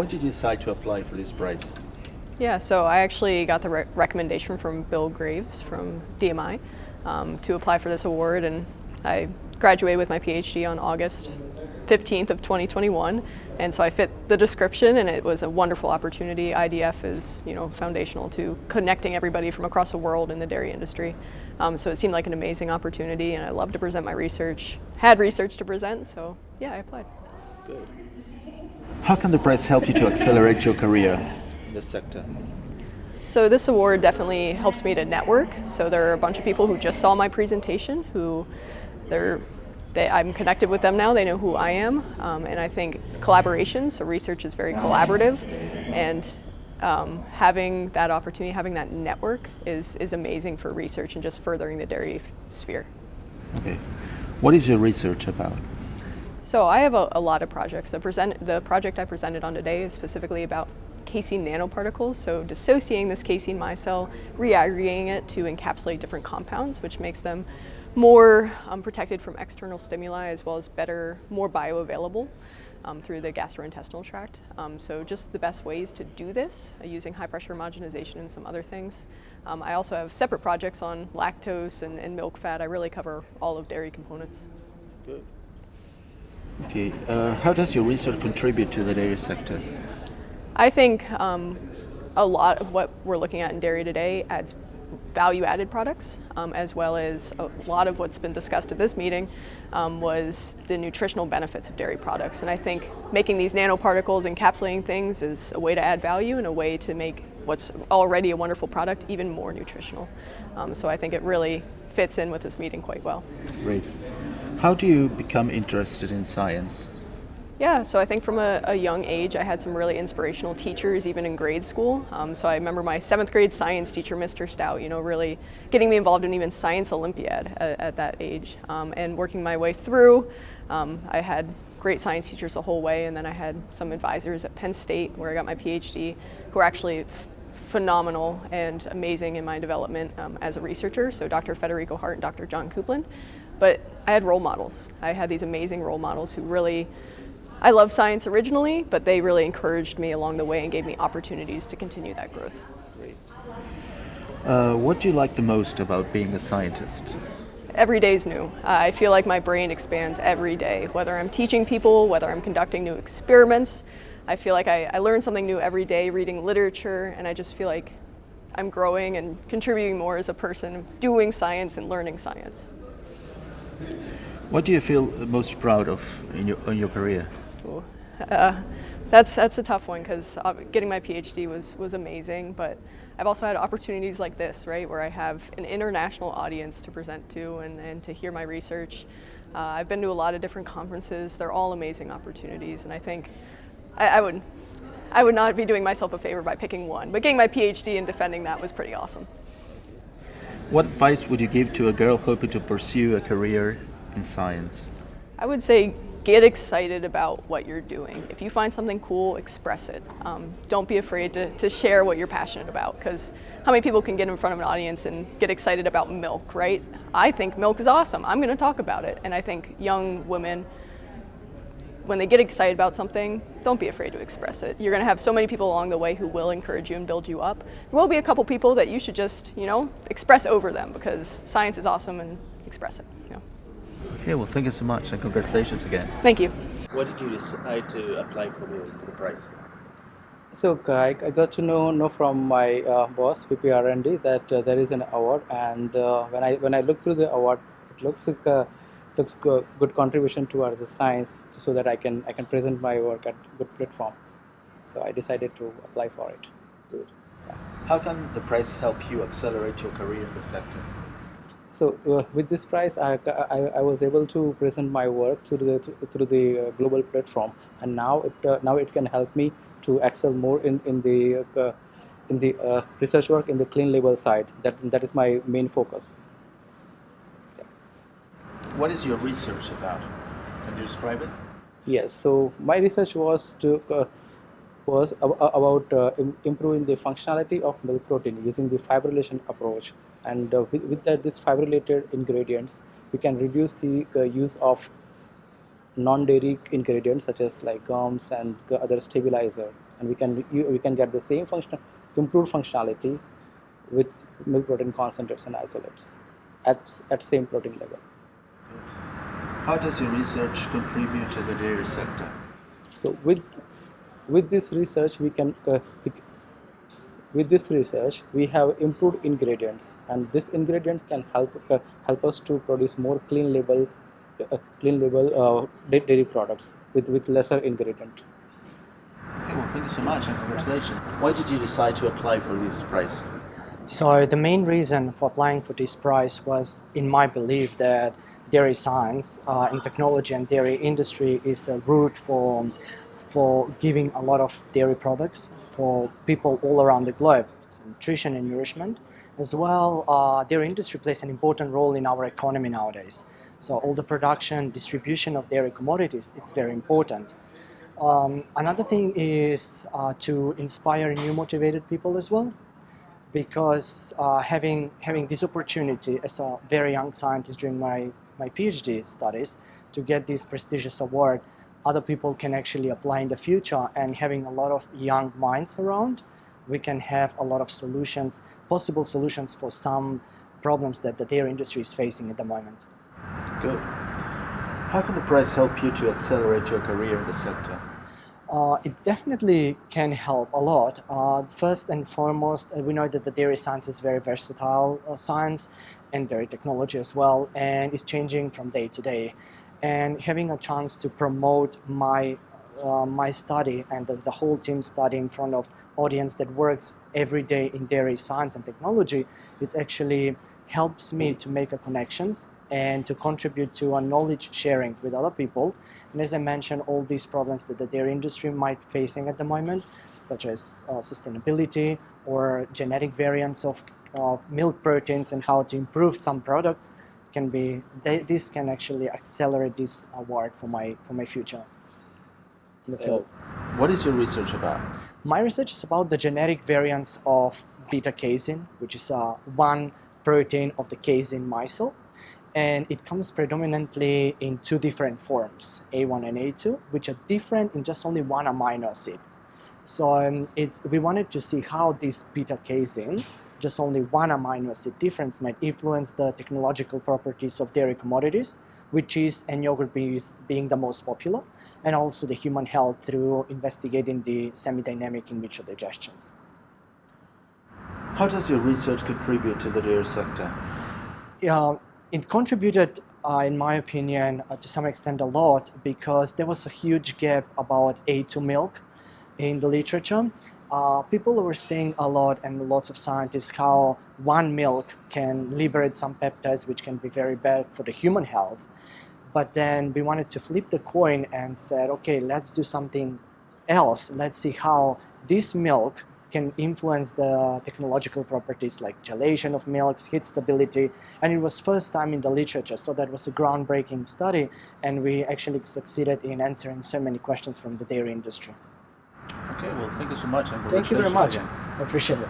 When did you decide to apply for this prize? Yeah, so I actually got the recommendation from Bill Graves from DMI to apply for this award, and I graduated with my PhD on August 15th of 2021, and so I fit the description, and it was a wonderful opportunity. IDF is, foundational to connecting everybody from across the world in the dairy industry. So it seemed like an amazing opportunity, and I love to present my research. Had research to present, so yeah, I applied. Good. How can the prize help you to accelerate your career in this sector? So this award definitely helps me to network. So there are a bunch of people who just saw my presentation who I'm connected with them now. They know who I am, and I think collaboration. So research is very collaborative, and having that opportunity, having that network is amazing for research and just furthering the dairy sphere. Okay, what is your research about? So I have a lot of projects. The project I presented on today is specifically about casein nanoparticles, so dissociating this casein micelle, reaggregating it to encapsulate different compounds, which makes them more protected from external stimuli, as well as more bioavailable through the gastrointestinal tract. So just the best ways to do this, using high pressure homogenization and some other things. I also have separate projects on lactose and milk fat. I really cover all of dairy components. Good. Okay, how does your research contribute to the dairy sector? I think a lot of what we're looking at in dairy today adds value-added products, as well as a lot of what's been discussed at this meeting was the nutritional benefits of dairy products. And I think making these nanoparticles, encapsulating things, is a way to add value and a way to make what's already a wonderful product even more nutritional. So I think it really fits in with this meeting quite well. Great. How do you become interested in science? Yeah, so I think from a young age, I had some really inspirational teachers, even in grade school. So I remember my 7th grade science teacher, Mr. Stout, really getting me involved in even Science Olympiad at that age. And working my way through, I had great science teachers the whole way, and then I had some advisors at Penn State, where I got my PhD, who were actually phenomenal and amazing in my development as a researcher, so Dr. Federico Hart and Dr. John Coupland. But I had role models. I had these amazing role models who really, I love science originally, but they really encouraged me along the way and gave me opportunities to continue that growth. Great. What do you like the most about being a scientist? Every day is new. I feel like my brain expands every day, whether I'm teaching people, whether I'm conducting new experiments. I feel like I learn something new every day, reading literature, and I just feel like I'm growing and contributing more as a person, doing science and learning science. What do you feel most proud of in your career? That's a tough one, because getting my PhD was amazing, but I've also had opportunities like this, right, where I have an international audience to present to and to hear my research. I've been to a lot of different conferences. They're all amazing opportunities, and I think I would not be doing myself a favor by picking one, but getting my PhD and defending that was pretty awesome. What advice would you give to a girl hoping to pursue a career in science? I would say get excited about what you're doing. If you find something cool, express it. Don't be afraid to share what you're passionate about, because how many people can get in front of an audience and get excited about milk, right? I think milk is awesome. I'm going to talk about it. And I think young women, when they get excited about something, don't be afraid to express it. You're going to have so many people along the way who will encourage you and build you up. There will be a couple people that you should just, express over them, because science is awesome, and express it. Okay, well, thank you so much, and congratulations again. Thank you. Why did you decide to apply for the prize? So I got to know from my boss, VP R&D, that there is an award, and when I look through the award, it looks like good contribution towards the science, so that I can present my work at good platform. So I decided to apply for it. Good. Yeah. How can the prize help you accelerate your career in the sector? So with this prize, I was able to present my work through the global platform, and now it can help me to excel more in the research work in the clean label side. That is my main focus. Yeah. What is your research about? Can you describe it? Yes. So my research was about improving the functionality of milk protein using the fibrillation approach. And with this fibrillated ingredients, we can reduce the use of non-dairy ingredients such as like gums and other stabilizer, and we can get the same improved functionality with milk protein concentrates and isolates at same protein level. How does your research contribute to the dairy sector? So with this research we have improved ingredients, and this ingredient can help us to produce more clean label dairy products with lesser ingredient. Okay, well, thank you so much and congratulations. Why did you decide to apply for this prize? So the main reason for applying for this prize was, in my belief, that dairy science and technology and dairy industry is a route for giving a lot of dairy products for people all around the globe, for nutrition and nourishment. As well, dairy industry plays an important role in our economy nowadays. So all the production, distribution of dairy commodities, it's very important. Another thing is to inspire new motivated people as well, because having this opportunity as a very young scientist during my PhD studies to get this prestigious award, other people can actually apply in the future, and having a lot of young minds around, we can have a lot of solutions, possible solutions for some problems that the dairy industry is facing at the moment. Good. How can the prize help you to accelerate your career in the sector? It definitely can help a lot. First and foremost, we know that the dairy science is very versatile science, and dairy technology as well, and it's changing from day to day. And having a chance to promote my study and the whole team study in front of audience that works every day in dairy science and technology, it actually helps me to make connections and to contribute to a knowledge sharing with other people. And as I mentioned, all these problems that the dairy industry might facing at the moment, such as sustainability or genetic variants of milk proteins and how to improve some products, this can actually accelerate this award for my future in the field. What is your research about? My research is about the genetic variants of beta-casein, which is one protein of the casein micelle, and it comes predominantly in two different forms, A1 and A2, which are different in just only one amino acid. So we wanted to see how this beta-casein, just only one amino acid difference, might influence the technological properties of dairy commodities, which is and yogurt being the most popular, and also the human health through investigating the semi-dynamic in vitro digestions. How does your research contribute to the dairy sector? It contributed, in my opinion, to some extent a lot, because there was a huge gap about A2 milk in the literature. People were saying a lot, and lots of scientists, how one milk can liberate some peptides which can be very bad for the human health. But then we wanted to flip the coin and said, okay, let's do something else. Let's see how this milk can influence the technological properties like gelation of milks, heat stability, and it was first time in the literature, so that was a groundbreaking study, and we actually succeeded in answering so many questions from the dairy industry. Okay, well, thank you so much. And Thank you very much. again. I appreciate it.